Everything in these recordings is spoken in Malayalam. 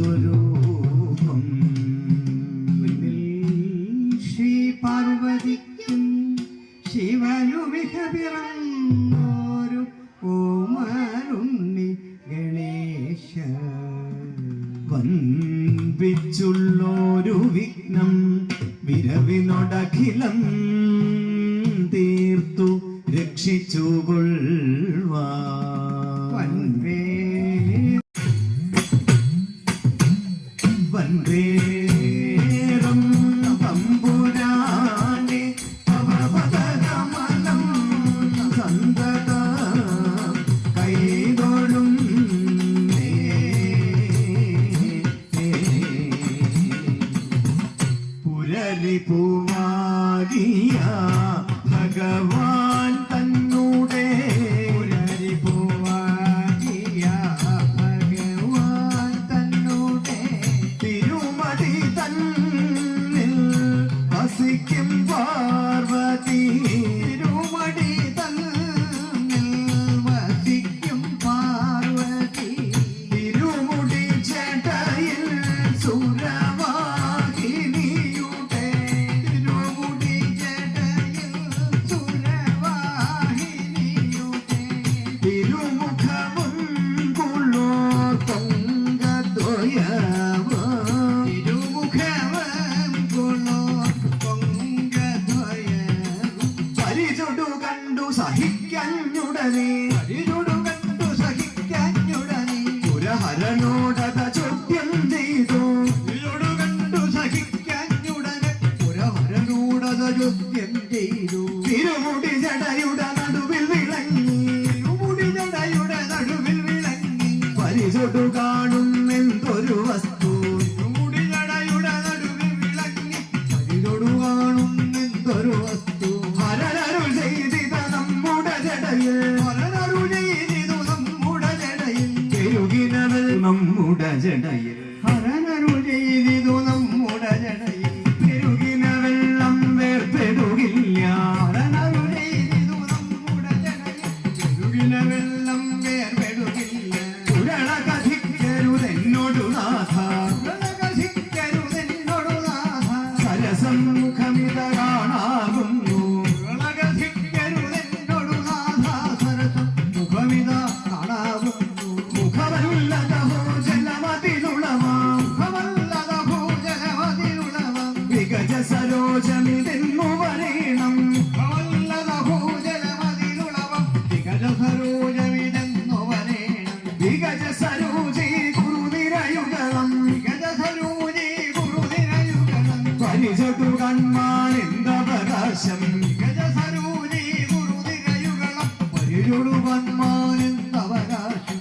ചാരുസ്വരൂപം ശ്രീ പാർവതിക്കും ശിവനുമിക പിറന്നോരു ഓമരുണ്ണി ഗണേശ വൻപിച്ചുള്ളൊരു വിഘ്നം വിരവിനോടഖിലം തീർത്തു രക്ഷിച്ചുകൊള്ളുവാ വന്ദേരം തമ്പുരാനെ അവപദകമലം സന്തത കൈതൊഴും പുരരി പൂവാകിയ ഭഗവാൻ തന്നൂടെ പുരരി പൂവാകിയ ഭഗവാൻ തന്നൂടെ തിരുമടി തന്നിൽ വസിക്കും പാർവതി തിരുമടി തന്നിൽ വസിക്കും പാർവതി തിരുമുടി ജടയിൽ സുരവാഹിനിയുടെ തിരുമുടി ജടയിൽ സുരവാഹിനിയുടെ തിരുമുഖവും കുളോ പൊങ്കദ്വയവും തിരുമുഖവും കുളോ പൊങ്കദ്വയവും പരിചൊടു കണ്ടു സഹിക്കഞ്ഞുടനെ പരിചൊടു കണ്ടു സഹിക്കഞ്ഞുടനെ പുരഹരനോടത ചോദ്യം ചെയ്തു പരിചൊടു കണ്ടു സഹിക്കഞ്ഞുടനെ പുരഹരനോടത ചോദ്യം ചെയ്തു തിരുമുടി ജടയുടെ നടുവിൽ വിളങ്ങി തിരുമുടി ജടയുടെ നടുവിൽ വിളങ്ങി പരിചൊടു കാണും എന്തൊരു വസ്തു തിരുമുടി ജടയുടെ നടുവിൽ വിളങ്ങി പരിചൊടു കാണും എന്തൊരു വസ്തു ഹരനരുൾ ചെയ്തിത നമ്മുടെ ജടയിൽ ഹരനരുൾ ചെയ്തിതു നമ്മുടെ ജടയിൽ പെരുകിനവൾ നമ്മുടെ ജടയിൽ ഹരനരുൾ ചെയ്തിതു നമ്മുടെ ജടയിൽ പെരുകിന വെള്ളം വേർപെടുകില്ല ഹരനരുൾ ചെയ്തിതു നമ്മുടെ ജടയിൽ പെരുകിന വെള്ളം വേർപെടുകില്ല ഉരള കഥിക്കരുതെന്നോടു നാഥ ഉരള കഥിക്കരുതെന്നോടു നാഥ സരസമുഖമിത കാണാകുന്നു ഉരള കഥിക്കരുതെന്നോടു നാഥ സരസം മുഖമിത കാണാകുന്നു മുഖമല്ലതഹോ ജലമതിലുളവാ മുഖമല്ലതഹോ ജലമതിലുളവാ വിഗജ സരോജമിതെന്നു വരേണം മുഖമല്ലതഹോ ജലമതിലുളവാ വിഗജ സരോജമിതെന്നു വരേണം വിഗജ സരോജി കുറുനിരയുഗളം വിഗജ സരോജി കുറുനിരയുഗളം പരിചൊടു കൺമാൻ എന്തവകാശം വിഗജ സരോജി കുറുനിരയുഗളം പരിചൊടു കൺമാൻ എന്തവകാശം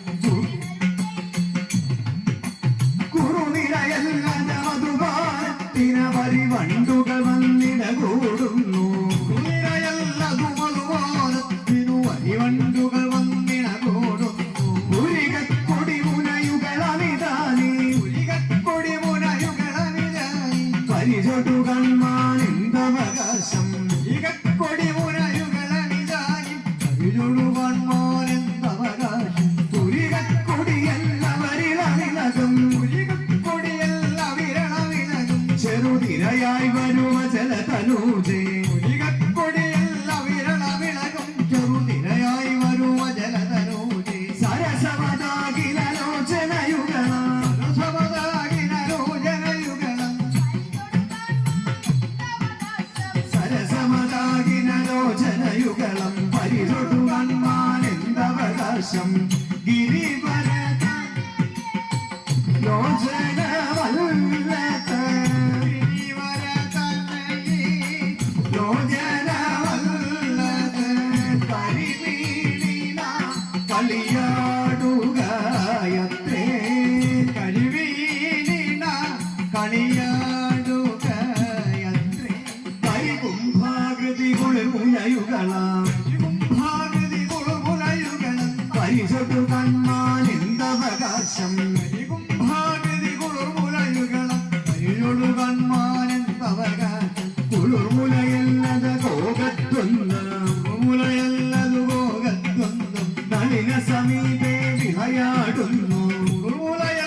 കുറുനിരയല്ല മധുപാനത്തിന് പരിവണ്ടുകൾ വന്നിട കൂടുന്നു കുറുനിരയല്ലതു മധുപാനത്തിനു പരിവണ്ടുകൾ വന്നിട കൂടുന്നു പുരികക്കൊടി മുനയുകളമിതാനി പുരികക്കൊടി മുനയുകളമിതാനി പരിചൊടു കൺമാൻ എന്തവകാശം പുരികക്കൊടി മുനയുകളമിതാനി പരിചൊടു കൺമാൻ എന്തവകാശം പുരികക്കൊടിയല്ല വിരളവിളകും പുരികക്കൊടിയല്ല വിരളവിളകും ചെറുതിരയായി വരുമ ജലതനൂജേ പുരികക്കൊടിയല്ല വിരളവിളകും ചെറുതിരയായി വരുമ ജലതനൂജേ സരസമതാകിലോചനയുഗളം സരസമതാകിലോചനയുഗളം സരസമതാകിലോചനയുഗളം പരിചൊടു കൺമാൻ എന്തവകാശം ഗിരിവരത ലോചനവല്ലത ഗിരിവരതനയേ ലോചനവല്ലത കരിവീണിന കളിയാടുകയത്രേ കരിവീണിന കളിയാടുകയത്രേ പരികുംഭാകൃതി കുളിർമുലയുകളാം പരികുംഭാകൃതി കുളിർമുലയുകളും പരിചൊടു കൺമാൻ എന്തവകാശം പരികുംഭാകൃതി കുളിർമുലയുകളും പരിചൊടു കൺമാൻ എന്തവകാശം കുളിർമുലയല്ലത കോകത്തൊന്ന് മുലയല്ലതു കോകത്തൊന്നും നളിന സമീപേ വിളയാടുന്നു കുളിർമുലയ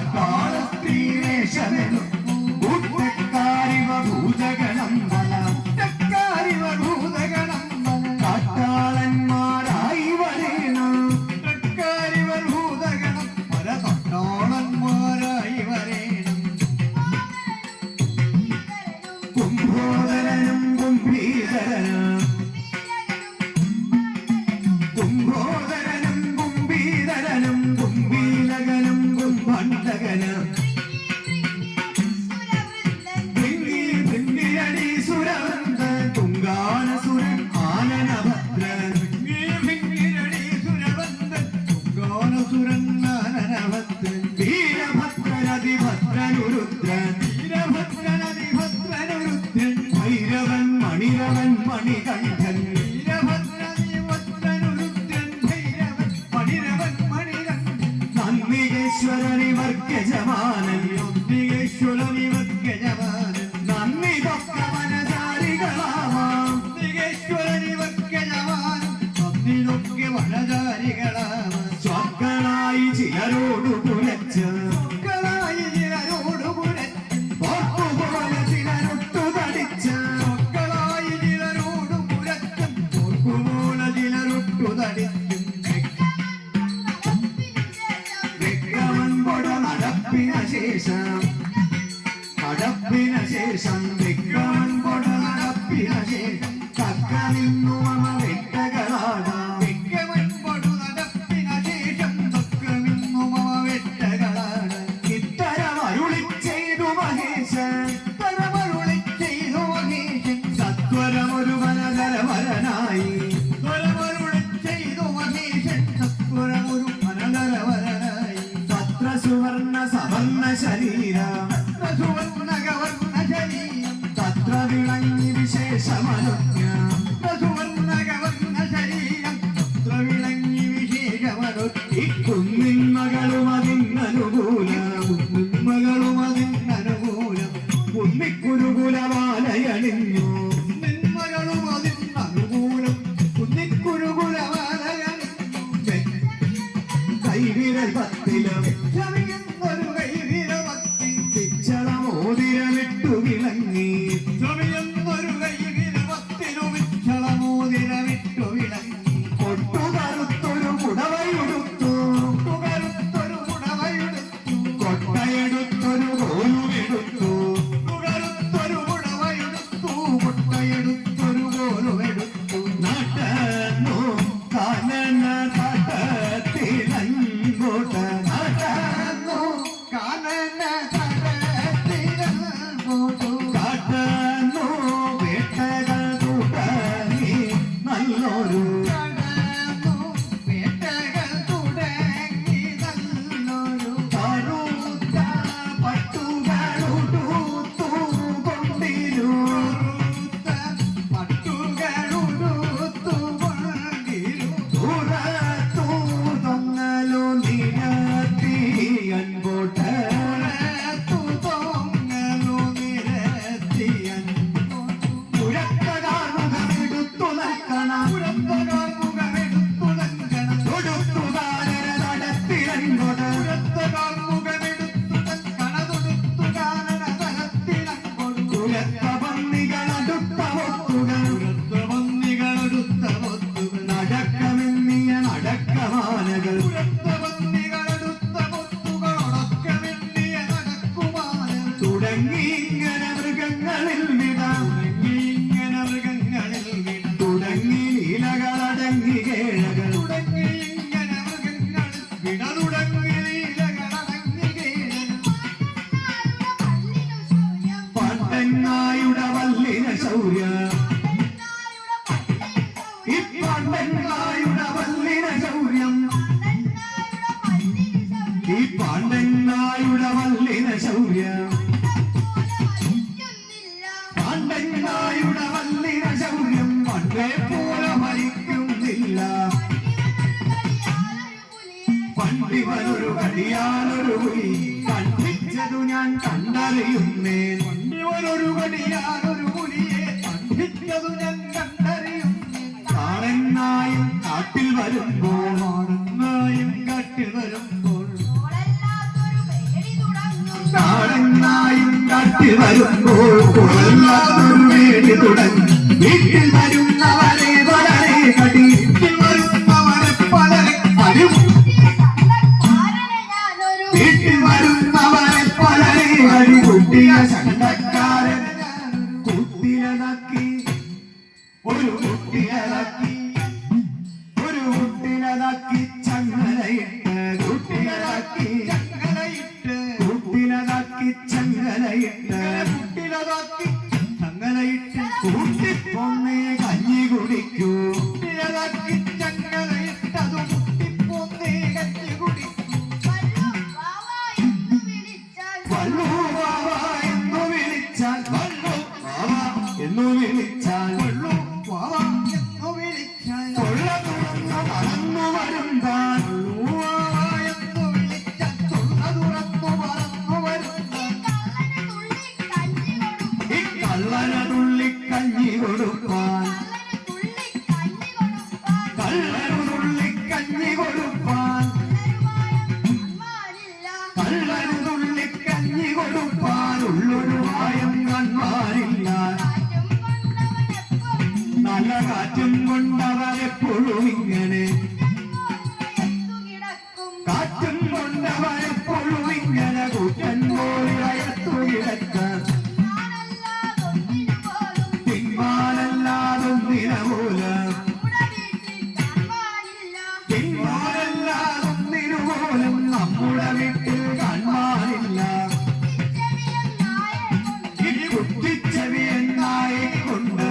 കാട്ടാള സ്ത്രീവേഷമെന്നും കൂട്ടക്കാരിവ ഭൂതഗണം വല കാട്ടാളന്മാരായി വരേണം ഭൂതഗണം പല കാട്ടാളന്മാരായി വരേണം കുംഭോദരനും കുംഭീധരനും കുംഭോദരനും കുംഭീധരനും കുംഭീലകനും കുംഭണ്ഡകനും ഭൃംഗിയടി സുരവൃന്ദ തുങ്കാനസുരൻ ആനനഭദ്രൻ ഭൃംഗിയടി സുരവൃന്ദൻ തുങ്കാനസുരൻ ആനനഭദ്രൻ വീരഭദ്രനതിഭദ്രനുരുദ്രൻ വീരഭദ്രനതിഭദ്രനുരുദ്രൻ ഭൈരവൻ മണിരവൻ മണികണ്ഠൻ യജമാനൻ യജമാനൻ നന്ദി വനചാരികളാവാം വനചാരികളാവാം സ്വക്കളായി ചിലരോടു പുലച്ച് പോലെ ചിലരൊട്ടു തടിച്ച് സ്വക്കളായി ചിലരോടു പുലച്ച് പോലെ ചിലരൊട്ടു തടിച്ച് ശേഷം വിക്രമൻ കൊട നടപ്പിന ശേഷം തക്ക നിന്നു മമ വെട്ടകളാടാം വിക്രമൻ കൊടു നടപ്പിന ശേഷം തക്ക നിന്നു മമ വെട്ടകളാടാം ഇത്തരം അരുളി ചെയ്തു മഹേശൻ സത്വരമൊരു വനധരവരനായി ചെയ്തു മഹേശൻ സത്വരമൊരു വനധരവരനായി തത്ര സുവർണ സവർണ ശരീരം തത്ര വിളങ്ങി വിശേഷമനുജ്ഞ തത്ര വിളങ്ങി വിശേഷമനുജ്ഞ കുന്നിൻ മകളും അതിനനുകൂലം കുന്നിൻ അതിനനുകൂലം കുന്നിക്കുരുകുലമാലയണിഞ്ഞു മകളും അതിനനുകൂലം കുന്നിക്കുരുകുലമാലയണിഞ്ഞു കൈവിരൽ പത്തിലും മോതിരമിട്ടു വിളങ്ങി ഒരു കൈവിരവത്തിനു വിക്ഷളമോതിരമിട്ടു വിളങ്ങി കൊട്ടുകറുത്തൊരു പുടവയുടുത്തു കൊട്ടയെടുത്തൊരു കോലുമെടുത്തു കൊട്ടയെടുത്തൊരു കോലുമെടുത്തു നടന്നു കാനന തടത്തിലങ്കോട്ട് നടന്നു കാനന പാണ്ഡനായുടെ വല്ലിന ശൗര്യം പാണ്ഡനായുടെ വല്ലിന ശൗര്യം പണ്ടേ പോലെ ഭരിക്കുന്നില്ല പണ്ടിവനൊരു കടിയാനൊരു പുലി കണ്ടിച്ചതു ഞാൻ കണ്ടറിയുന്നേ പണ്ടിവനൊരു കടിയാനൊരു പുലിയെ കണ്ടിച്ചതു ഞാൻ കണ്ടറിയുന്നേ കാളനായും കാട്ടിൽ വരുമ്പോൾ കാട്ടിൽ വരുമ്പോൾ കാളനായും കാട്ടി വരുമ്പോൾ കുറല്ലാതൊരു വേടി തുടങ്ങി വീട്ടിൽ വരുന്നവരെ വളരെ കടി വീട്ടിൽ വരുന്നവരെ പലരെ അടി വീട്ടിൽ വരുന്നവരെ പലരെ അടി കുട്ടിയ ചണ്ടക്കാരൻ കുട്ടിയതാക്കി ഒരു കുട്ടിയതാക്കി ചങ്ങലയിട്ട് കുട്ടിയതാക്കി ചങ്ങലയിട്ട് കൂട്ടിപ്പൊന്നേ കഞ്ഞി കുടിക്കൂ കുട്ടിയതാക്കി ചങ്ങലയിട്ടതു കുട്ടിപ്പൊന്നേ കഞ്ഞി കുടിക്കൂ വള്ളു വാവ എന്നു വിളിച്ചാൽ വള്ളു വാവ എന്നു വിളിച്ചാൽ വള്ളു വാവ എന്നു വിളിച്ചാൽ തൊള്ള തുറന്നു പറന്നു വരുമ്പോൾ കഞ്ഞി കൊടുപ്പാൻ കള്ളനുള്ളി കഞ്ഞി കൊടുപ്പാൻ കള്ളനുള്ളി കഞ്ഞി കൊടുപ്പാൻ ഉള്ളൊരു വായം കൺമാരില്ല നല്ല കാറ്റും കൊണ്ടവരെപ്പോഴും ഇങ്ങനെ കാറ്റും കൊണ്ടവരെപ്പോഴും ഇങ്ങനെ കൂറ്റൻ പോയി അയത്തു കിടക്കാൻ നമ്മുടെ വീട്ടിൽ കാണാനില്ല ഈ കുട്ടിച്ചെവിയൻ നായെ കൊണ്ട്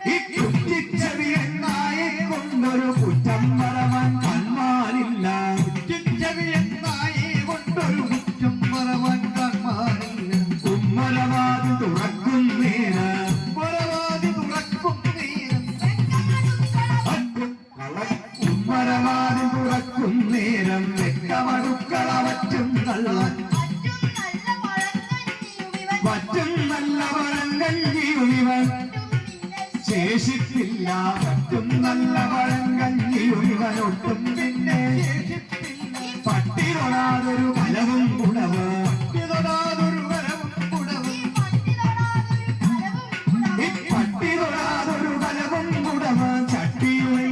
ഈ കുട്ടിച്ചെവിയൻ നായെ കൊണ്ടൊരു കുറ്റം പറവാൻ കാണാനില്ല കുട്ടിച്ചെവിയൻ നായെ കൊണ്ടൊരു കുറ്റം പറവാൻ കാണാനില്ല ഉമ്മരവാതി തുറക്കും നേരം ഉമ്മരവാതി തുറക്കും നേരം ഉമ്മരവാതി തുറക്കും നേരം വെക്കമടുക്കളവറ്റും കള്ളൻ വറ്റും നല്ല പഴങ്കഞ്ഞിയും ഇവൻ ശേഷിപ്പില്ല വറ്റും നല്ല പഴങ്കഞ്ഞിയും ഇവൻ ഒട്ടും പിന്നെ പട്ടി തൊടാതൊരു കലവും കുടവ് പട്ടി തൊടാതൊരു കലവും കുടവ് ഈ പട്ടി തൊടാതൊരു കലവും കുടവ് ചട്ടിയുടെ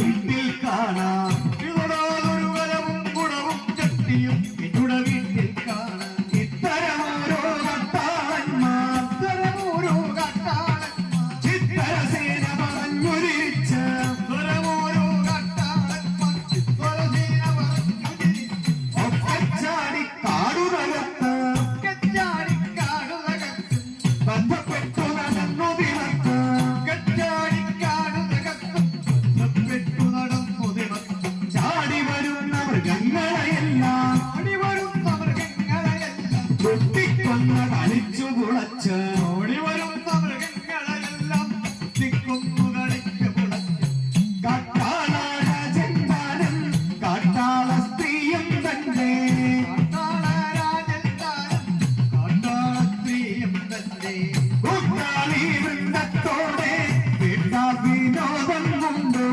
വീട്ടിൽ കാണാം തൊടാതൊരു കലവും കുടവും ചട്ടിയും എന്നുടെ വീട്ടിൽ കാണാം ഇത്തരമോരോ കട്ടാളന്മാർ ഇത്തരമോരോ കട്ടാളന്മാർ ചിത്രസേന പറഞ്ഞുരിച്ച ഇത്തരമോരോ കട്ടാളന്മാർ ചിത്രസേന പറഞ്ഞുരിച്ച ഒക്കച്ചാടി കാടുതകത്ത് ഒക്കച്ചാടി കാടുതകത്ത് ബന്ധപ്പെട്ടു നടന്നു തിളത്ത് ഒക്കച്ചാടി കാടുതകത്ത് ബന്ധപ്പെട്ടു നടന്നു തിളത്ത് ചാടി വരുന്ന മൃഗങ്ങളെയെല്ലാം ചാടി വരുന്ന മൃഗങ്ങളെയെല്ലാം കുട്ടിക്കൊന്ന് കളിച്ചു കുളച്ച് ഓടി വരുന്ന മൃഗങ്ങളെല്ലാം കുട്ടിക്കൊന്നു കളിച്ചു കുളച്ച് കാട്ടാളരാജന്മാരും കാട്ടാള സ്ത്രീയും തന്നെ കാട്ടാളരാജന്മാരും കാട്ടാള സ്ത്രീയും തന്നെ കൂട്ടാളി വൃന്ദത്തോടെ വീട്ടാ വിനോദം കൊണ്ടു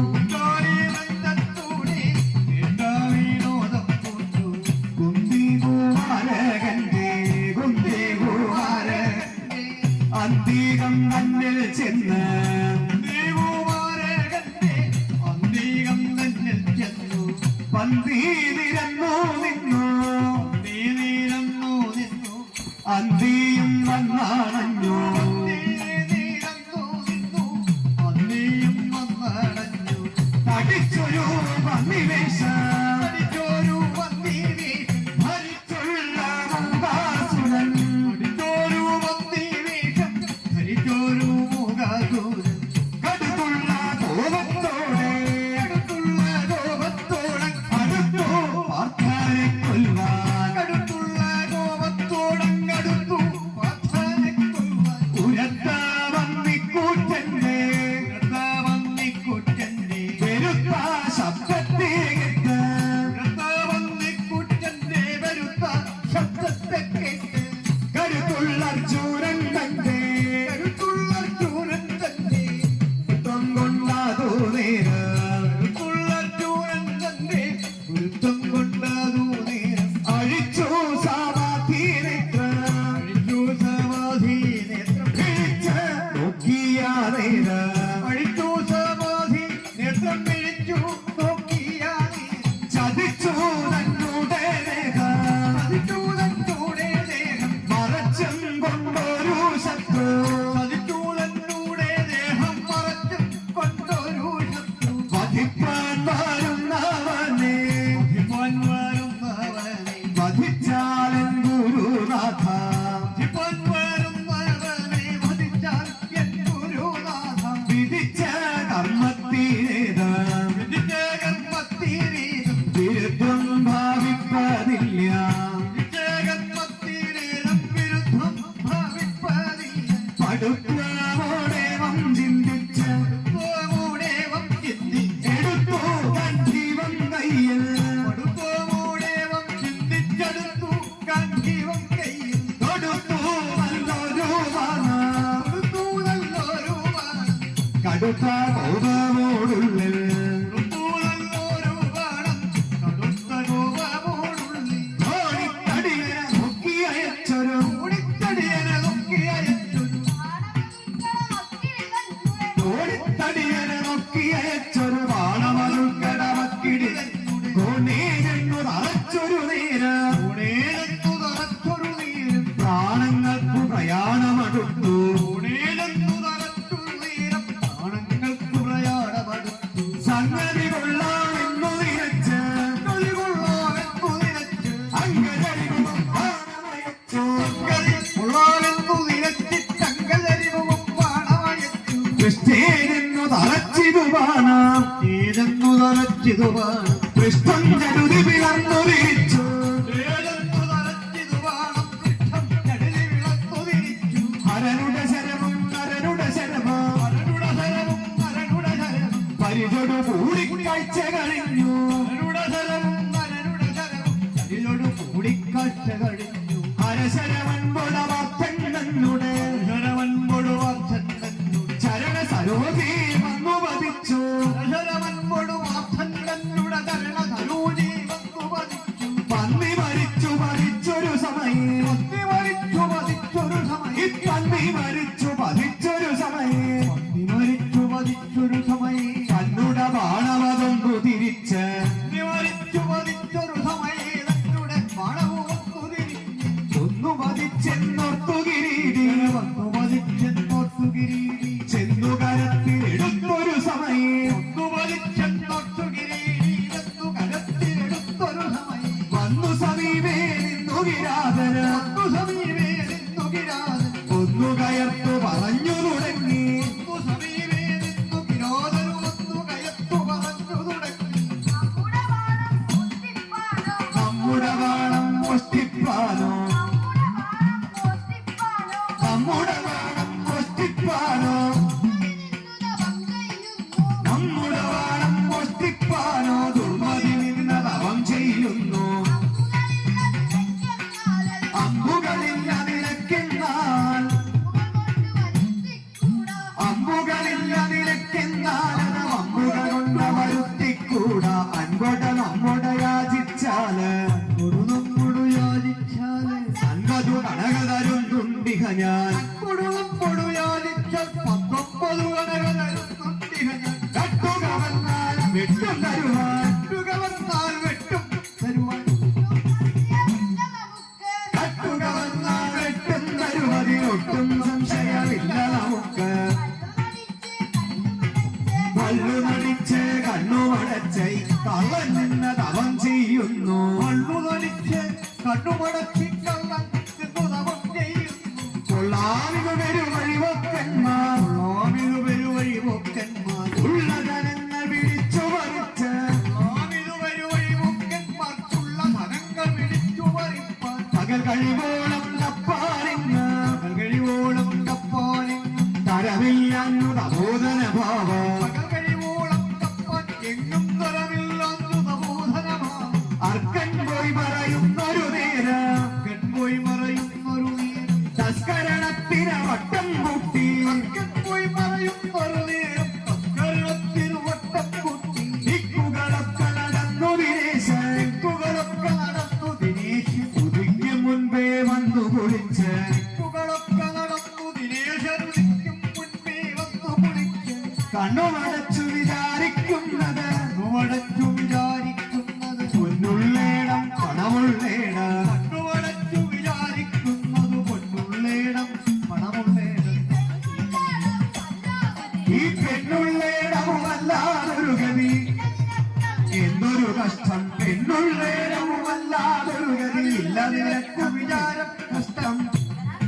കൂട്ടാളി വൃന്ദത്തോടെ വീട്ടാ വിനോദം കൊണ്ടു കുന്തി കുമാരകന്റെ അന്തികം തന്നിൽ ചെന്ന് അന്തികം തന്നിൽ ചെന്നു പന്തി നിരന്നു നിന്നു അന്തിയും വന്നണഞ്ഞു അന്തിയും വന്നണഞ്ഞു തടിച്ചൊരു പന്നിവേഷം ഭരിച്ചുള്ള മുഖാസുരൻ കടുത്തുള്ള കോപത്തോടെ അടുത്തു പാർത്ഥാനെ കൊല്ലുവാൻ കടുത്തുള്ള കോപത്തോടെ അടുത്തു പാർത്ഥാനെ വധിച്ചാലൻ ഗുരുനാഥ വിധിച്ച കർമ്മത്തിനേതാ വിരുദ്ധം ഭാവിപ്പതില്ല പടുത്വമോടെ ചിന്തിച്ച എടുത്തു കണ്ടീവം കയ്യിൽ കൊടുത്തു നല്ലൊരു കടുത്ത കോപമോടുള്ളിൽ ഓടിത്തടിയനെ നോക്കി അയച്ചൊരു ഓടിത്തടിയനെ നോക്കി അയച്ചൊരു ബാണമരുൾക്കടമക്കിടി കോണേരെന്നു തറച്ചൊരു നേരം പ്രാണങ്ങൾക്കു പ്രയാണമടുത്തു സംഗതി കൊള്ളാമെന്നു നിരച്ച് അംഗജരിവും ബാണമയച്ചു കൃഷ്ണേരെന്നു തറച്ചിതു ബാണം കൃഷ്ണൻ ജടുതി പിളർന്നു വിരിച്ചു ഹരനുടെ ശരവും നരനുടെ ശരവും പരിചൊടു കൂടിക്കാഴ്ച കഴിഞ്ഞു ഹരശരവൻ പൊടവാത്തങ്ങളുടെ ചരണ സരോജി വന്നു പതിച്ചു പന്നി മരിച്ചു പതിച്ചൊരു സമയം പന്നി മരിച്ചു പതിച്ചൊരു സമയം കണ്ണുട ബാണവതൊന്നു തിരിച്ച് ഒന്നു പതിച്ചെന്നോർത്തു കിരീടി ചെന്നു കരത്തിലെടുത്തൊരു സമയം വന്നു സമീപേ നിന്നു കിരാതന ഒന്നു കയർത്തു പറഞ്ഞു തുടങ്ങി നമ്മുടെ വാണം മോഷ്ടിപ്പാനോ നമ്മുടെ വാണം മോഷ്ടിപ്പാനോ നമ്മുടെ വാണം മോഷ്ടിപ്പാനോ ദുർമതി നിന്നതവം ചെയ്യുന്നു അമ്പുകളില്ല നിലയ്ക്കെന്നാൽ അമ്പുകൾ കൊണ്ട് വരുത്തിക്കൂടാ അൻകൊട നമ്മോട് യാചിച്ചാല് അൻപതു കണക തരുന്നുണ്ടിഹ ഞാൻ കട്ടുക വന്നാൽ വെട്ടും തരുവാൻ കട്ടുക വന്നാൽ വെട്ടും തരുവതിനൊട്ടും സംശയമില്ല നമുക്ക് പല്ലു നടിച്ച് കണ്ണുമടച്ച് കള്ളൻ നിന്ന് തവം ചെയ്യുന്നു കൊള്ളാമിതു പെരുവഴിവൊക്കന്മാർ ഉള്ള ജനങ്ങൾ പിടിച്ചു പറിച്ച് പകൽ കഴിവോളം തപ്പാനിന്ന് തരമില്ലാന്നു തബോധന ഭാവം അർക്കൻ പോയി പറയുന്നൊരു നേരം തസ്കരണത്തിന് വട്ടം കൂട്ടി ദിക്കുകളൊക്കെ നടന്നു ദിനേശ് ഉദിക്കും മുൻപേ വന്നു കുളിച്ച് കണ്ണുമടച്ചു വിചാരിക്കുന്നത് പൊന്നുള്ളേടം പണമുള്ളേടം ഈ പെണ്ണുള്ളേടവുമല്ലാതൊരു ഗതി എന്തൊരു കഷ്ടം പെണ്ണുള്ളേടവുമല്ലാതൊരു ഗതി ഇല്ല നിനക്കു വിചാരം കഷ്ടം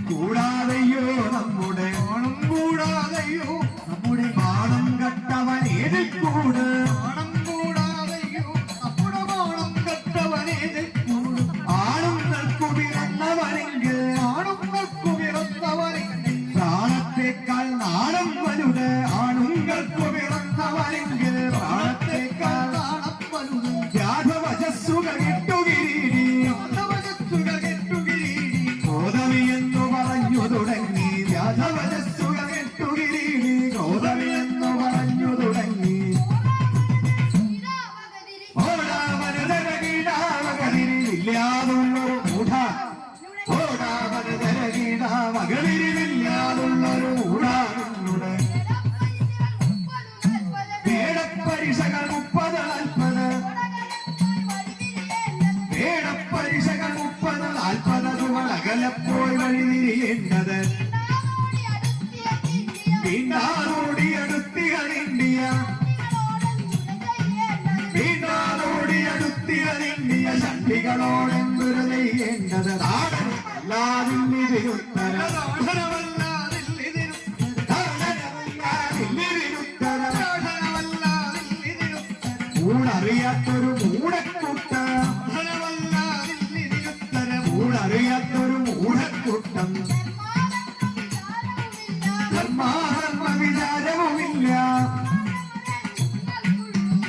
കൂടാതെയോ നമ്മുടെ ഓണം കൂടാതെയോ നമ്മുടെ പാണം കട്ടവൻ ഏതിൽ കൂട് ഓണം കൂടാതെയോ നമ്മുടെ ഓണം കട്ടവൻ ഏതിൽ കൂട് ആണുങ്ങൾക്കു പിറന്നവനെങ്കിൽ ആണുങ്ങൾക്കു പിറന്നവനെങ്കിൽ പ്രാണത്തേക്കാൾ നാണം വലുത് ആണുങ്ങൾക്കു പിറന്നവനെങ്കിൽ പ്രാണത്തേക്കാൾ നാണം വലുത് വ്യാധവചസ്സുകൾ ഇട്ടുകിരീടി വ്യാധവചസ്സുകൾ ഇട്ടുകിരീടി ഗോതമി എന്ന് പറഞ്ഞു തുടങ്ങി വ്യാധവചസ്സുകൾ ഇട്ടുകിരീടി ഗോതമി എന്ന് പറഞ്ഞു തുടങ്ങി ഓടാവനതരകീടാവകരില്ലാതുള്ളൊരു മൂഢ ഓടാവനതരകീടാവകളിരില്ലാതുള്ളൊരു മൂഢാകുന്നുണ്ട് വേടപ്പരിശകൾ 30-40 വേടപ്പരിശകൾ 30-40 അകലപ്പോയി വഴിതിരിയേണ്ടത് വീണ്ടാനോടി അടുത്തിയ വീണ്ടാനോടി അടുത്തിയ ശക്തികളോടെന്തൊരു ചെയ്യേണ്ടത് നാടൻ ൂടറിയാത്തൊരു മൂടക്കൂട്ടം ൂടറിയാത്തൊരു മൂടക്കൂട്ടം ധർമാധർമ്മ വിചാരവുമില്ല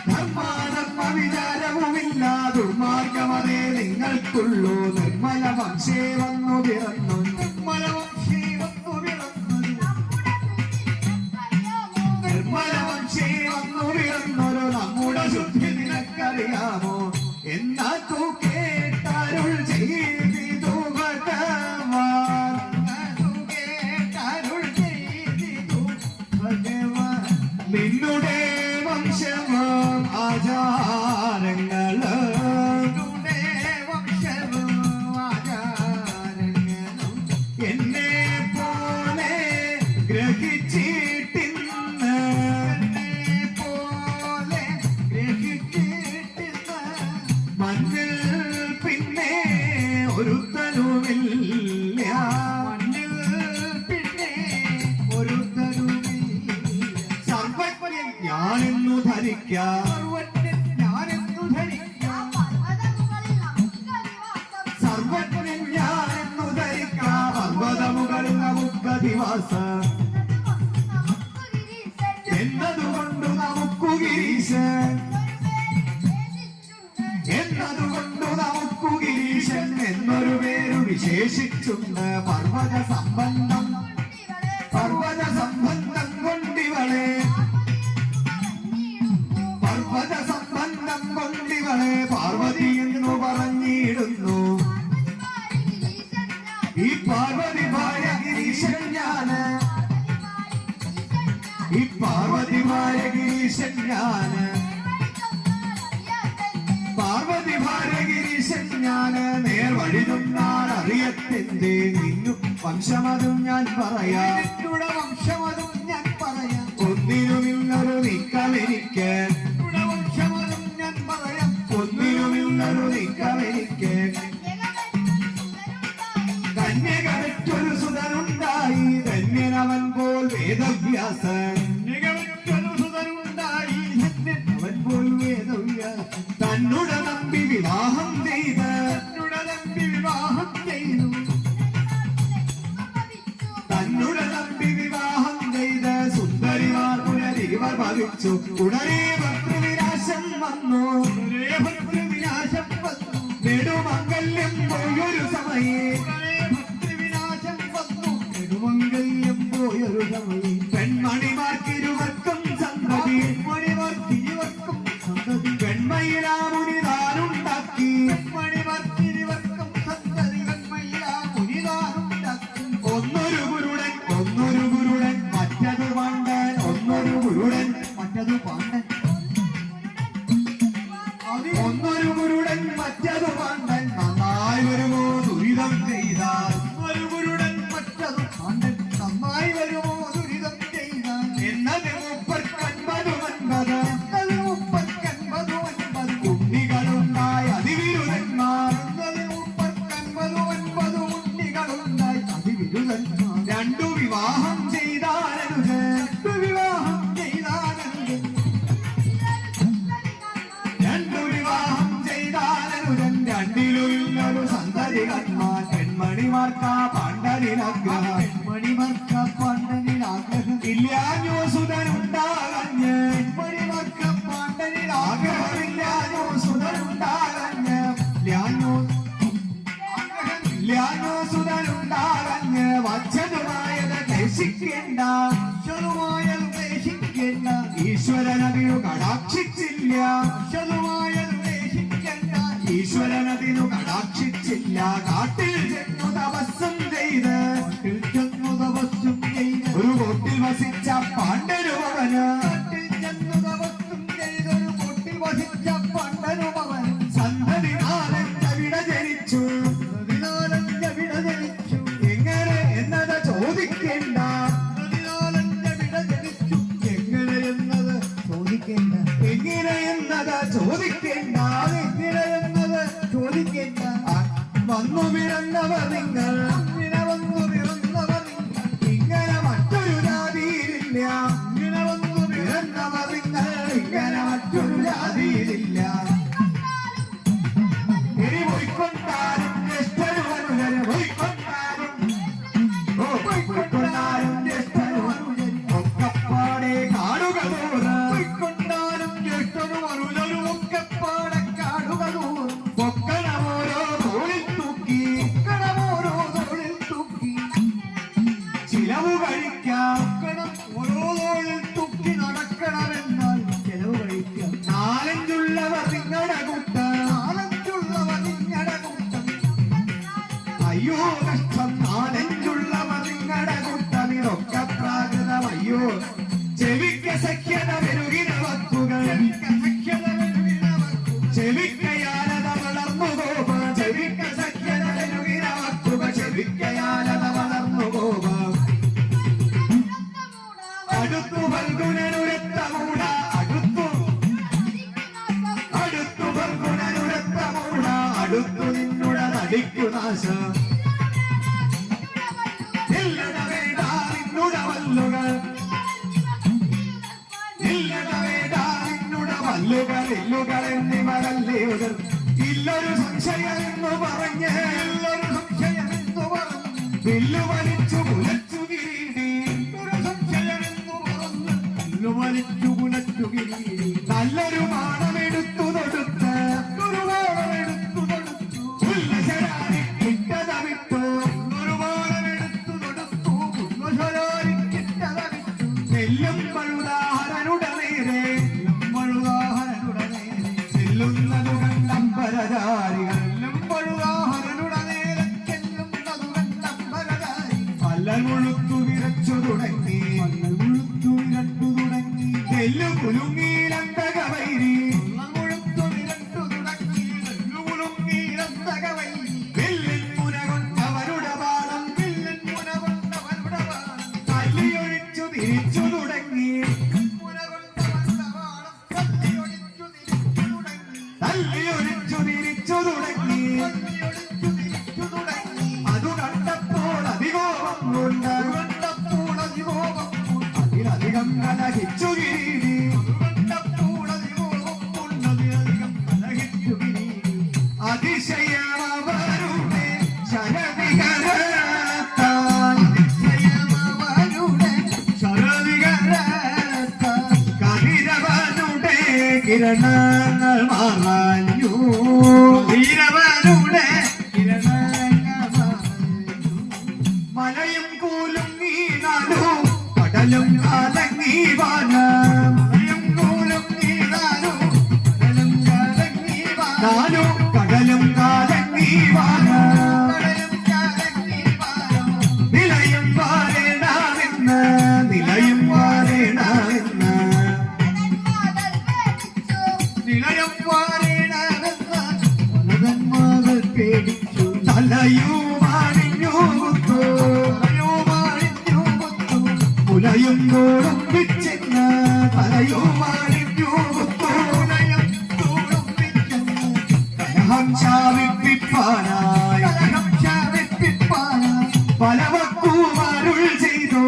ധർമാധർമ്മ വിചാരവുമില്ല ദുർമാർഗമതേ നിങ്ങൾക്കുള്ളൂ നിർമ്മല വംശേ വന്നു പിറന്നു നിർമ്മല വംശേ വന്നു പിറന്നു നിർമ്മല വംശേ വന്നു പിറന്നൊരു നമ്മുടെ ശുദ്ധി നിനക്കറിയാമോ എന്നാക്കു കേട്ടരുൾ ചെയ്തിതു ഭഗവാൻ കേട്ടരുൾ ചെയ്തിതു ഭഗവാൻ നിന്നുടെ വംശവും ആചാരങ്ങളും നിന്നുടെ വംശവും ആചാരങ്ങളും എന്നെ പോലെ ഗ്രഹിച്ചിട്ടിന്ന് എന്നെ പോലെ ഗ്രഹിച്ചിട്ടിന്ന് മണ്ണിൽ പിന്നെ ഒരുത്തനുമില്ല മണ്ണിൽ പിന്നെ ഒരുത്തനുമില്ല സർവജ്ഞൻ ഞാനെന്നു ധരിക്കാം ഞാനെന്നു ധരിക്കാം സർവജ്ഞൻ ഞാനെന്നു ധരിക്കാം പർവ്വതമുകളിൽ നമുക്കധിവാസം എന്നതുകൊണ്ട് നമുക്കു ഗിരീശൻ എന്നതുകൊണ്ട് നമുക്കു ഗിരീശൻ എന്നൊരു പേരു വിശേഷിച്ചുണ്ട് പർവ്വത സംബന്ധം കൊണ്ടിവളെ പർവ്വത സംബന്ധം കൊണ്ടിവളെ പാർവതി എന്ന് പറഞ്ഞിടുന്നു ഈ പാർവതി ഭാര്യ ഗിരീശൻ ഞാന് ഈ പാർവതി ഭാര്യ ഗിരീശൻ ഞാന് പാർവതി ഭാര്യ ഗിരീശൻ ഞാന് നേർവഴി തൊന്നാൻ അറിയത്തിന്റെ നിന്നു വംശമതും ഞാൻ പറയാം നിന്നുടെ വംശമതും ഞാൻ പറയാം ഒന്നിനുമില്ലൊരു നീക്കമെനിക്ക് വംശമതും ഞാൻ പറയാം ഒന്നിനുമില്ലൊരു നീക്കമെനിക്ക് കന്യകവറ്റൊരു സുതനുണ്ടായി ധന്യനവൻ പോൽ വേദവ്യാസൻ കന്യകവറ്റൊരു സുതനുണ്ടായി ധന്യനവൻ പോൽ വേദവ്യാസൻ തന്നുടെ നമ്പി വിവാഹം ചെയ്ത് തന്നുടെ നമ്പി വിവാഹം ചെയ്തു തന്നുടെ നമ്പി വിവാഹം ചെയ്ത് സുന്ദരിമാർ പുനരിവർ ഭവിച്ചു ഉടനെ ഭർത്തൃവിനാശം വന്നു ഉടനെ ഭർത്തൃവിനാശം വന്നു നെടുമംഗല്യം പോയൊരു സമയേ ഭർത്തൃവിനാശം വന്നു നെടുമംഗല്യം പോയൊരു സമയം പെൺമണിമാർക്കിരുവർക്കും സന്തതി പെൺമണിമാർക്കിരുവർക്കും സന്തതി പെൺമയിലാമുനി താനുണ്ടാക്കി പെൺമണിമാർക്കിരുവർക്കും സന്തതി പെൺമയിലാമുനി താനുണ്ടാക്കി ഒന്നൊരു ഗുരുടൻ മറ്റത് പാണ്ഡൻ ഒന്നൊരു ഗുരുടൻ മറ്റത് പാണ്ഡൻ ഒന്നൊരു ഗുരുടൻ മറ്റത് പാണ്ഡൻ നന്നായി വരുമോ ദുരിതം ചെയ്യും പാണ്ഡരികന്മാർ പെൺമണിമാർക്ക പാണ്ഡരിനാഗ്രഹം പെൺമണിമാർക്ക പാണ്ഡനിലാഗ്രഹം ഇല്ലാഞ്ഞോ സുതനുണ്ടാകഞ്ഞ് പെൺമണിമാർക്ക പാണ്ഡനിലാഗ്രഹം ആഗ്രഹമില്ലാഞ്ഞോ സുതനുണ്ടാകഞ്ഞ് ല്യാഞ്ഞോ സുതനുണ്ടാകഞ്ഞ് വച്ചതുമായത് ക്ലേശിക്കേണ്ട ശതുമായത് ഉപേക്ഷിക്കേണ്ട ഈശ്വരനതിനു കടാക്ഷിച്ചില്ല ശതുമായത് ഉപേക്ഷിക്കേണ്ട ഈശ്വരനതിനു കടാക്ഷിച്ചില്ല കാട്ടിൽ ചെന്നു തപസ്സും ചെയ്ത് കാട്ടിൽ ചെന്നു തപസ്സും ചെയ്ത് ഒരു കോട്ടിൽ വസിച്ച പാണ്ഡരുവന് കാട്ടിൽ ചെന്നു തപസ്സും ചെയ്തൊരു കൊട്ടിൽ വസിച്ച പണ്ടനുമവൻ സന്തതിനാലന്റെ വിട ജനിച്ചു പ്രതിനാലന്റെ വിട ജനിച്ചു എങ്ങനെ എന്നത് ചോദിക്കേണ്ട പ്രതിനാലന്റെ വിട ജനിച്ചു എങ്ങനെ എന്നത് ചോദിക്കേണ്ട എങ്ങനെ എന്നത് ചോദിക്കേണ്ട അതെങ്ങനെ എന്നത് ചോദിക്കേണ്ട വന്നു പിറന്നവർ നിങ്ങൾ ഇങ്ങനെ വന്നു പിറന്നവർ നിങ്ങൾ ഇങ്ങനെ മറ്റൊരു ജാതിയിലില്ല ഇങ്ങനെ വന്നു പിറന്നവർ നിങ്ങൾ ഇങ്ങനെ മറ്റൊരു ജാതിയിലില്ല ഇനി പോയിക്കൊണ്ടാലും ജ്യേഷ്ഠനുമനുജന് പോയിക്കൊണ്ടാലും പോയിക്കൊണ്ടാലും ജ്യേഷ്ഠനുമനുജൻ ഒക്കപ്പാടെ കാണുക തോറ് പോയിക്കൊണ്ടാലും ജ്യേഷ്ഠനും അനുജനും ഒക്കെ പാടക്കാടുക തോറും പൊക്കണമോരോ തോളിൽ തൂക്കി കടമോരോ തോളിൽ തൂക്കി ചിലവ് കഴിക്കാം കടം ഓരോ തോളിൽ തൂക്കി നടക്കണമെന്നാൽ ചെലവ് കഴിക്കാം നാലഞ്ചുള്ളവർ നിങ്ങളുടെ കൂട്ടം നാലഞ്ചുള്ളവ നിങ്ങളുടെ കൂട്ടം അയ്യോ കഷ്ടം നാലഞ്ചുള്ളവർ നിങ്ങളുടെ കൂട്ടം ഇതൊക്കെ പ്രാകൃതം അയ്യോ ചെവിക്ക സഖ്യത വെരുകിന വക്കുകൾ ചെവിക്കയാലത വളർന്നു കോപ ചെവിക്ക സഖ്യത വെരുകിന വക്കുക ചെവിക്കയാലത വളർന്നു കോപ അടുത്തു ഫൽഗുണനുരത്ത മൂട അടുത്തു ഫൽഗുണനുരത്ത മൂട അടുത്തു നിന്നുട നടിക്കു നാശം ഇല്ലട വേണ്ട നിന്നുട വല്ലുകൾ ഇല്ലട വേണ്ട നിന്നുട വല്ലുകൾ ഇല്ലുകൾ എന്നിവരല്ലേയുകൾ ഇല്ലൊരു സംശയമെന്നു പറഞ്ഞ് എല്ലാവരും സംശയമെന്നു പറഞ്ഞു വില്ലു വലിച്ചു കുലച്ചു കിരീടി ഒരു സംശയമെന്നു പറഞ്ഞു ഇന്നു വലിച്ചു കുലച്ചു കിരീടി നല്ലൊരു മാണമെടുത്തു തൊടുത്ത് ഒരു വാളമെടുത്തു തൊടുത്തു ഉല്ലസരാനി കിട്ടത വിട്ടു ഒരു വാളമെടുത്തു തൊടുത്തു കുന്നശരാരിക്കിട്ടതവിട്ടു നെല്ലും പഴുതാഹരനുട നേരെ നമ്മളുദാഹരനുടെ നേരെ ചെല്ലുന്നതു കണ്ടമ്പരചാരികൾ നമ്മളുദാഹരനുടെ നേരെ ചെല്ലുന്നതു കണ്ടമ്പരതായി പല്ലമുഴുത്തു വിരച്ചു തുടങ്ങി മുഴുത്തു വിരട്ടു തുടങ്ങി നെല്ലു കുലുങ്ങിയിലന്തക വൈരി മുഴുത്തു വിരട്ടു തുടങ്ങി നെല്ലുകുളുങ്ങീരന്തകവൈ വില്ലിൻ മുന കൊണ്ടവരുടെ പാടം വില്ലൻ മുന കൊണ്ടവരുടെ വാണം തല്ലിയൊഴിച്ചു തിരിച്ചു തുടങ്ങി മുന കൊണ്ടവരുടെ വാണം കല്ലിയൊടിച്ചു തിരിച്ചു തുടങ്ങി തല്ലിയൊഴിച്ചു തിരിച്ചു തുടങ്ങി കല്ലിയൊടിച്ചു തിരിച്ചു തുടങ്ങി അതു കണ്ടപ്പോൾ അതികോപം കൊണ്ട് കണ്ടപ്പൂടതികോപം അതിലധികം കലഹിച്ചു കിരീടി കണ്ടപ്പൂടതികോപം കൊണ്ടതിലധികം കലഹിച്ചു കിരീടി അതിശയമവരുടെ ശരവികരത്താൽ ജയമവരുടെ ശരവികരത്താൽ കതിരവനുടെ കിരണങ്ങൾ മറഞ്ഞു ധീരവരുടെ കിരണങ്ങൾ മറഞ്ഞു. മലയും കൂലുങ്ങി നാടു കടലും കലങ്ങി വനം മലയും കുലുങ്ങി നാലു കടലും കലങ്ങി വാനം. നാലു കടലും കലങ്ങി വനം കടലും കലങ്ങി വാനം. നിലയും വാരേണമെന്ന് നിലയും വാരേണമെന്ന് നിലയം വാരേണമെന്ന് വനതന്മാകൾ പേടിച്ചു. തലയുമാണിഞ്ഞു കുത്തു തലയുമാഴിഞ്ഞു കുത്തു. മുലയും തോടും പിച്ചെന്ന് തലയുമാണിഞ്ഞു കുത്തു ഉലയം തോടും പിച്ചെന്ന് കലഹം ശാപിപ്പിപ്പാനായി കലഹം ശാപിപ്പിപ്പാനായി. പല വക്കുമാരുൾ ചെയ്തു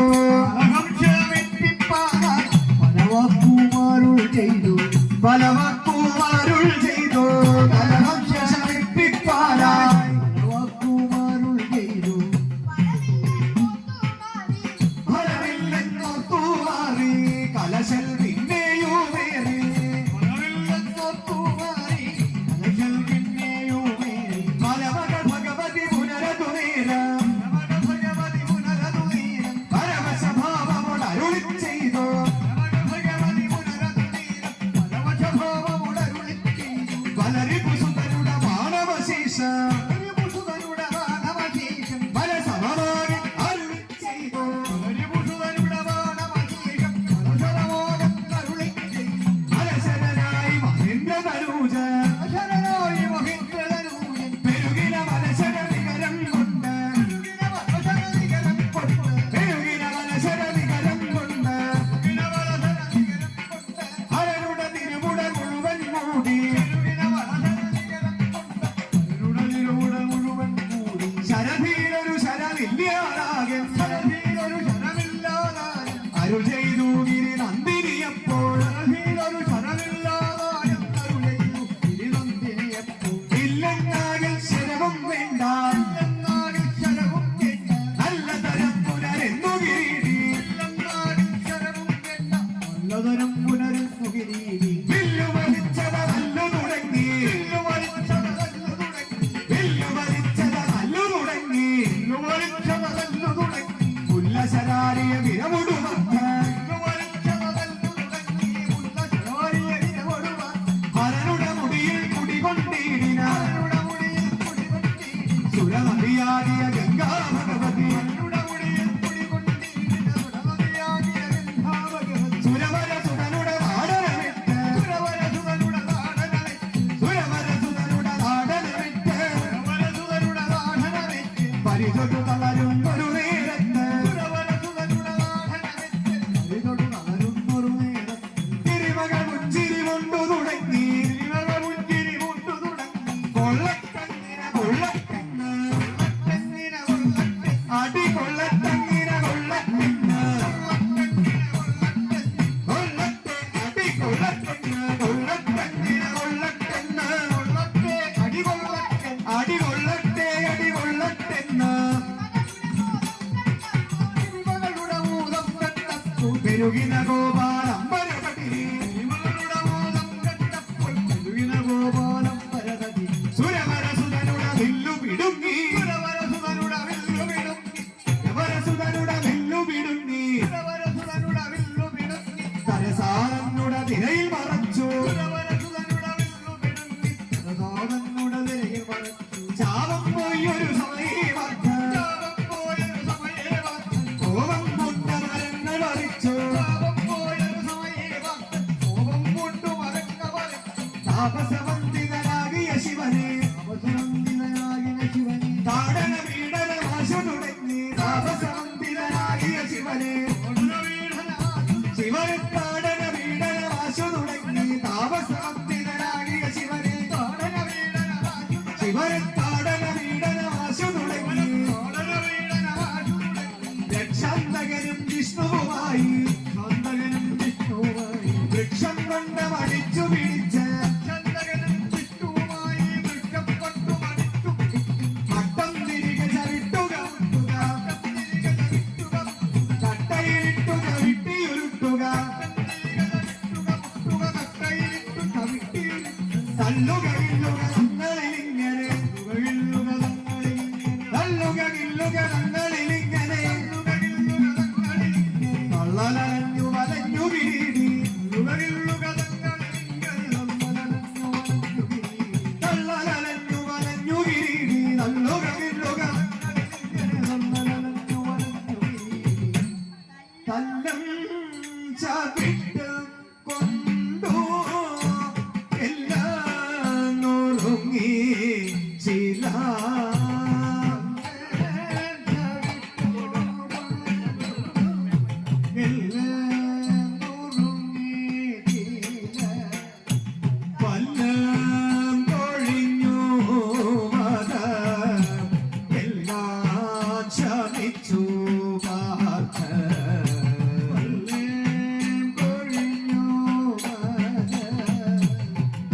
കലഹം ശാപിപ്പിപ്പാനായി പല വാക്കുമാരുൾ ചെയ്തു. പല വക്കുമാരുൾ ചെയ്തു കലഹം ശാപിപ്പിപ്പാനായി പല വാക്കുമാരുൾ സുരനദിയാകിയ ഗംഗാ ഭഗവതി സുരവര സുതനുടെ നാടനമിട്ട് പരിചൊട്ടു തളരുന്നൊരു നേരത്ത് തിരുമകൾ പുഞ്ചിരി കൊണ്ടു തുടങ്ങി അടി കൊള്ളത്തങ്ങിന കൊള്ളത്തെന്ന് കൊള്ളത്തെ അടി കൊള്ളത്തെന്ന് കൊള്ളത്തങ്ങിന കൊള്ളത്തെന്ന് അടി കൊള്ളത്തെ അടി കൊള്ളത്തെന്ന് പെരുകിന ഗോപാലം പരകതി സുരവര സുതനുട വില്ലു പിടുങ്ങി തരസാരനുട തിരയിൽ മറച്ചു ചാവം പോയൊരു സമയവാർത്ത കോപം കൊണ്ട മരങ്ങൾ പറിച്ചു താപസവന്തിതനാകിയ ശിവനെ താടന പീഡന വാശു തുടങ്ങി താപസവന്തിതനാകിയ ശിവനെ ശിവനെ താടന പീഡന വാശു തുടങ്ങി താപസവന്തിതനാകിയ ശിവനെ ശിവനെ താടന പീഡന വാശു തുടങ്ങി രക്ഷാന്തകനും വിഷ്ണുവുമായി വൃക്ഷം കൊണ്ട് മടിച്ചു പിടിച്ച് മട്ടം തിരികെ ചവിട്ടുക കട്ടയിലിട്ടു ചവിട്ടിയുരുട്ടുക തല്ലുക വില്ലുക തങ്ങളിലിങ്ങനെ തല്ലുക വില്ലുക തങ്ങളിലിങ്ങനെ തള്ളലഞ്ഞു വലഞ്ഞു വീടി തള്ളലഞ്ഞു വലഞ്ഞു വീടി തല്ലുക വില്ലുക തല്ലം ചവിട്ട് കൊണ്ടു എല്ലാം നുറുങ്ങി ചില പല്ലം കൊഴിഞ്ഞു വത എല്ലാം ശമിച്ചു പാർത്ത്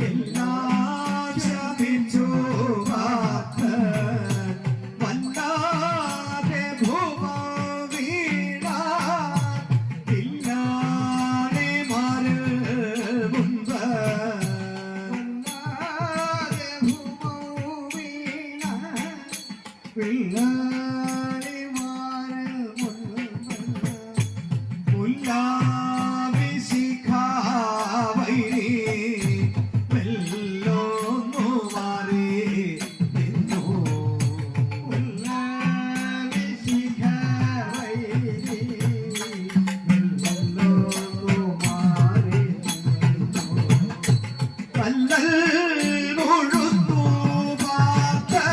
എല്ലാം ശമിച്ചു പാർത്ത് വല്ലാതെ ഭൂമം വീണാൻ ഇല്ലാതെ മാറ് മുൻപ് മുല്ലാഭിഷിഖാവൈരി വെല്ലോന്നു മാറി നിന്നു കല്ലൽ മുഴുത്തു പാർത്ത്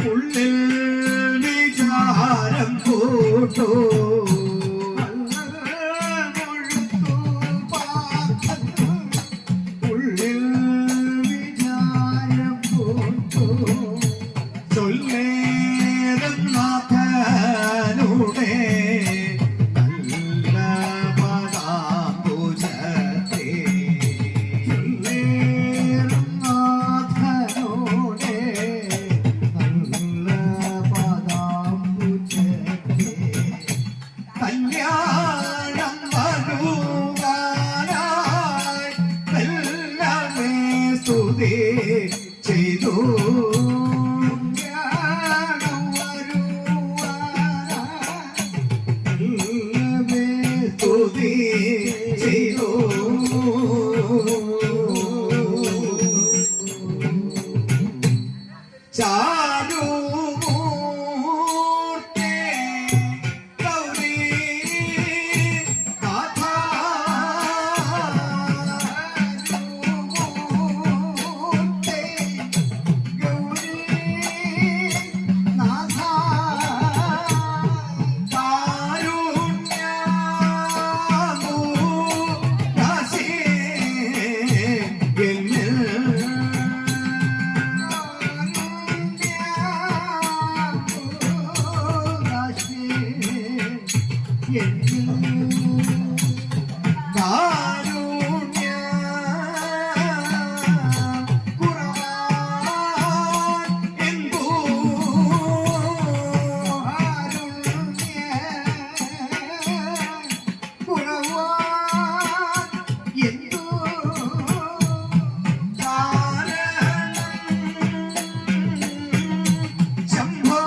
ഉള്ളിൽ വിചാരം കൂട്ടു ഉള്ളിൽ വിചാരം കൂട്ടു ചൊല്ലേറും നാഥനുടെ നല്ല പദാംബുജത്തെ ചൊല്ലേറും നാഥനുടെ നല്ല പദാംബുജത്തെ കല്യാണം വരുവാനായി എല്ലാമേ സ്തുതി ചെയ്തു കാരുണ്യ കുറവാൻ എന്തോ ശംഭോ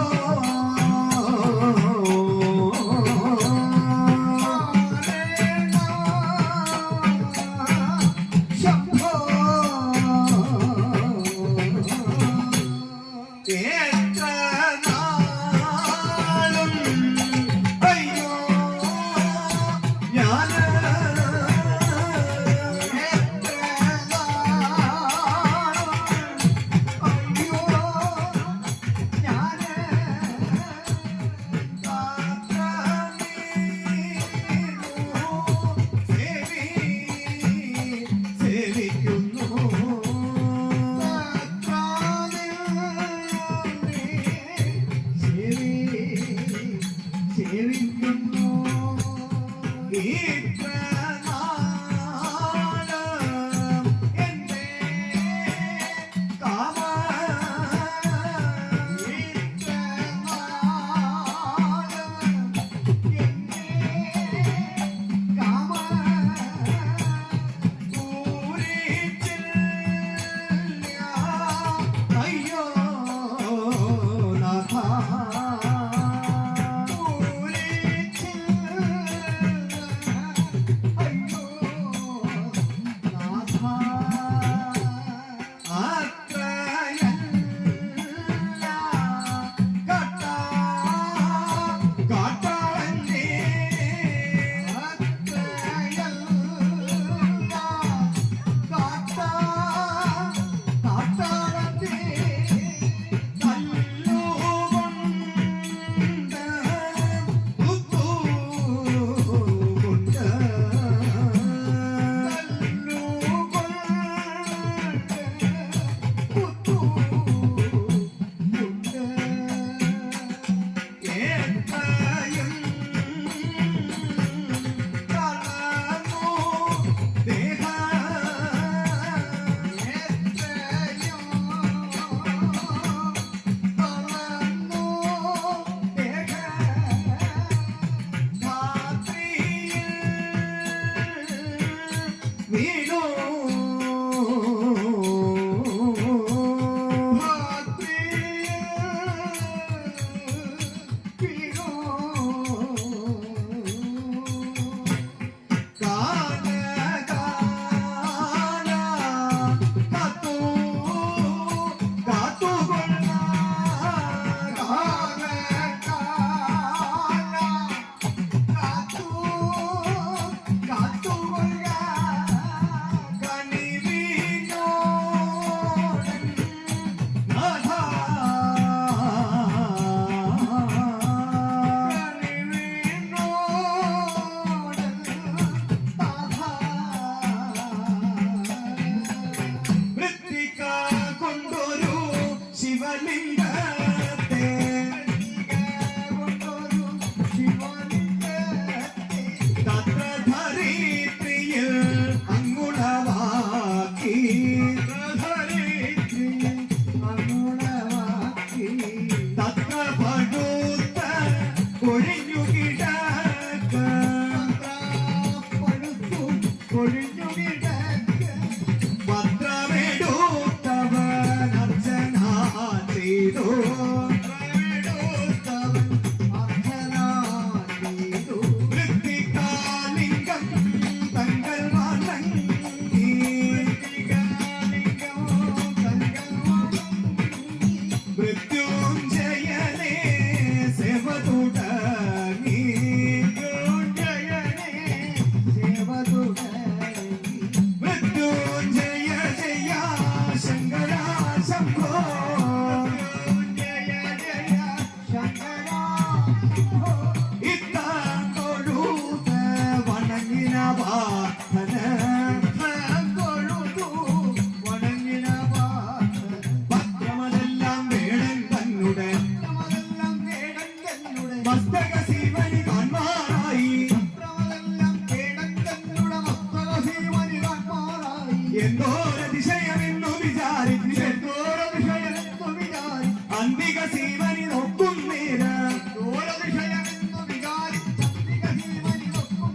ചന്ദ്രിക സീമനി നോക്കും നേരം ദൂരദിശയമെന്നു വികാരി ചന്ദ്രിക സീമനി നോക്കും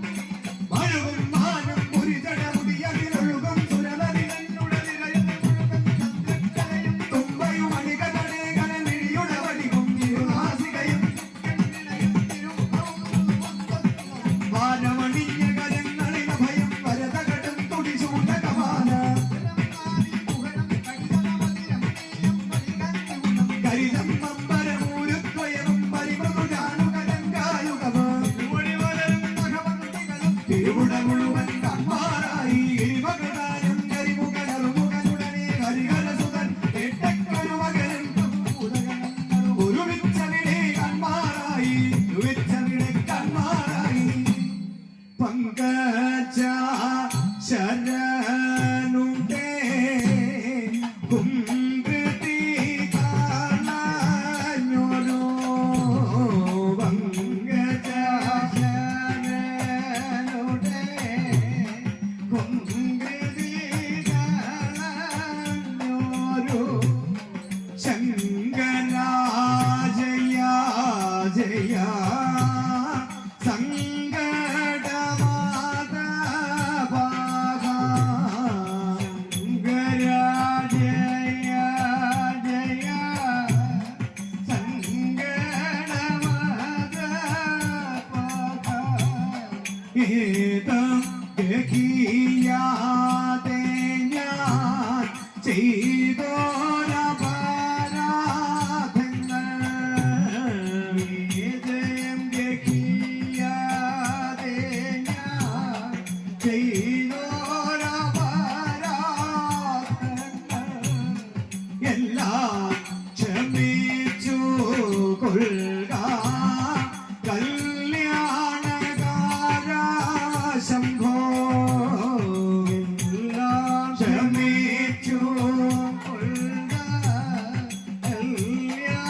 മഴുകും മാനം പുരിതടമുടിയതിലൊഴുകും സുരനദിനുടലിരയും ചന്ദ്രക്കലയും തുമ്പയും അണികടനേകന മിഴിയുടെ വടിവും ഇരുനാസികയും വാനമണിഞ്ഞ കരങ്ങളിൽ ഭയം വരതകടം തുടിചൂണ്ട കമാന കരിതം അമ്പരമൂരുദ്വയവും പരിമൃദുജാനുകലങ്കായുഗമ തിരുവുട മുഴുവൻ കമ്മാറായി ഗിരിമകൃതാനും കരിമുകടറുമുകനുടനെ ഹരിഹരസുതൻ എട്ടക്കരുമകനും ഒരുമിച്ചവിടെ കന്മാരായി കന്മാരായി പങ്കജ ശരണുണ്ടേ കുംകൃതി കാണാഞ്ഞോരോ പങ്കജ ശരണുണ്ടേ കുംകൃതി കാണാഞ്ഞോരോ ശങ്കരാ ജയ ജയ എല്ലാം ക്ഷമിച്ചു കൊള്ളുക കല്യാണകാര ശംഭോ എല്ലാം ക്ഷമിച്ചു കൊള്ളുക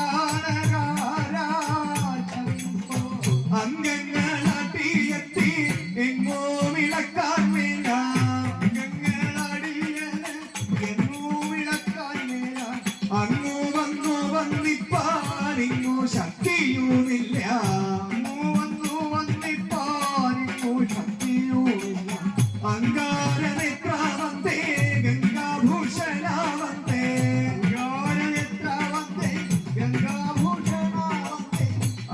കല്യാണകാര ശംഭോ അംഗങ്ങളടിയെത്തി എങ്ങോ വിളക്കാൻ വേണ്ട അങ്ങു വന്നു വന്നിപ്പാനിങ്ങു ശക്തിയുമില്ല വന്നു വന്നിപ്പാനിങ്ങു ശക്തിയുമില്ല അങ്കാരനെത്രാവന്തേ ഗംഗാഭൂഷണാവന്തേ ഗാനനെത്രാവന്തേ ഗംഗാഭൂഷണാവന്തേ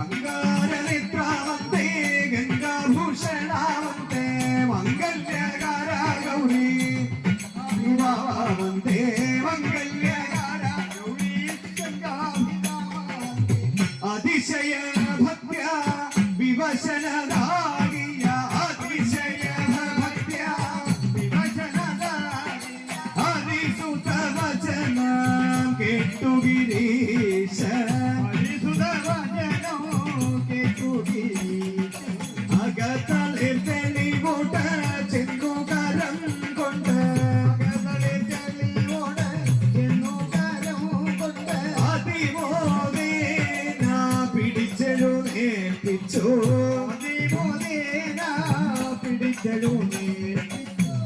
അങ്കാരനെത്രാവന്തേ ഗംഗാഭൂഷണാവന്തേ മംഗല്യകാര ഗൗരി വിവാഹവന്തേ മംഗല്യകാര അതിശയ ഭക്യ വിവശനദാകിയ അതിശയ ഭക്യ വിവശനദാകിയ അതിസുതവചനം കേട്ടു ഗിരീശ പരിസുതവചനം കേട്ടു ഗിരീശ അകത്തളിർ തെളിവോട്ട ചെന്നുകരം കൊണ്ട് അകത്തളിർ തെളിവോട് ചെന്നുകരം കൊണ്ട് അതിമോദേന പിടിച്ചെഴുന്നേൽപ്പിച്ചു അതിമോദേന പിടിച്ചെഴുന്നേൽപ്പിച്ചു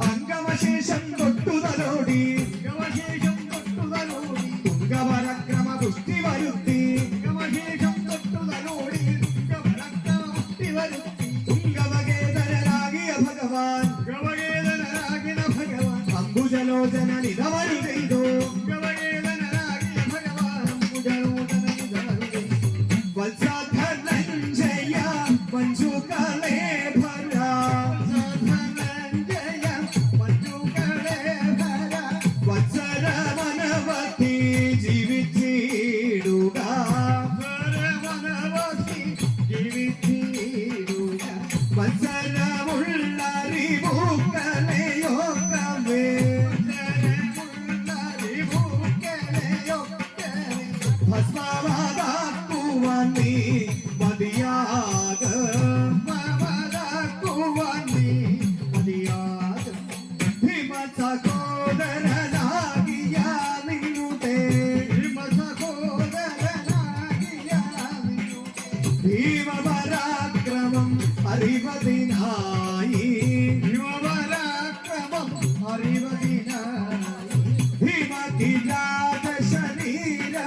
അംഗമശേഷം തൊട്ടുതലോടി ഗവശേഷം തൊട്ടുതലോടി തുംഗപരക്രമ പുഷ്ടി വരുത്തി ഗവശേഷം തൊട്ടുതലോടി ഗവരക്തമുക്തി വരുത്തി തുംഗവകേതരനാകിയ ഭഗവാൻ ഗവഗേതനാകിയ ഭഗവാൻ അംബുജലോചന നിതമരു ചെയ്തു ഗവഗേതനാകിയ ഭഗവാൻ അംബുജലോചന നിതമരു ചെയ്തു വത്സാധനഞ്ജയ മഞ്ജുകളെ ഭര സാധനഞ്ജയ മഞ്ജുകളെ ഭര വത്സരമനവധി ജീവിച്ചിടുക വരവനവധി ജീവിച്ചിടുക വത്സരമുള്ളറിവൂക്കലയോക്കവേ ഭസ്മവാദാക്കുവാൻ നീ മതിയാക ഭീമ സഹോദരനാകിയ നിന്നുടെ ഭീമപരാക്രമം അറിവതിനായി ഭീമകിരാത ശരീരമൂണ്ട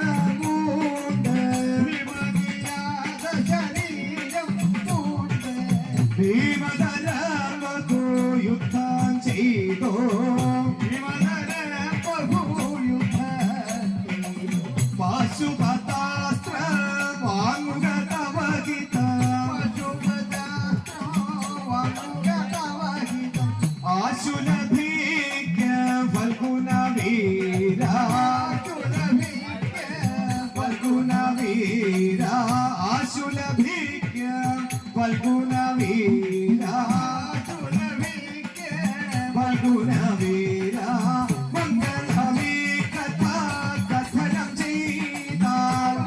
സുലഭിക്ക ഫൽഗുണവീര ഫൽഗുണവീര മംഗളമേ കഥനം ചെയ്താൽ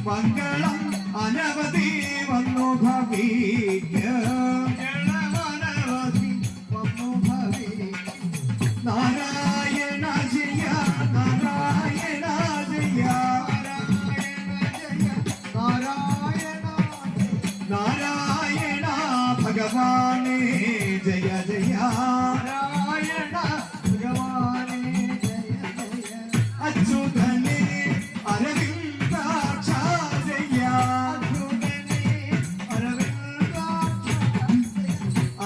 മംഗളം അനവധി വന്നു ഭവിക്ക നാരായണ ജയ നാരായണ ജയ നാരായണ ഭഗവാനേ ജയ ജയ അച്യുതനേ അരവിന്ദാക്ഷ ജയ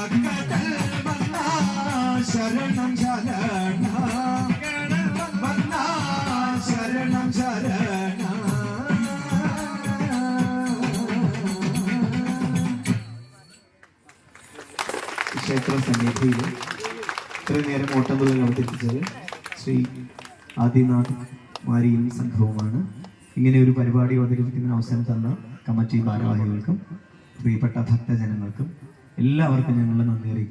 അക്കതൽ വന്ന ശരണം ശരണ വന്ന ശരണം ശരണ ക്ഷേത്ര സന്നിധിയിൽ ഇത്രയും നേരം ഓട്ടംതുള്ളൽ അവതരിപ്പിച്ചത് ശ്രീ ആദിനാഥ് മാരിയും സംഘവുമാണ്. ഇങ്ങനെ ഒരു പരിപാടി അവതരിപ്പിക്കുന്ന അവസരം തന്ന കമ്മിറ്റി ഭാരവാഹികൾക്കും പ്രിയപ്പെട്ട ഭക്തജനങ്ങൾക്കും എല്ലാവർക്കും ഞങ്ങളുടെ നന്ദി അറിയിക്കുന്നു.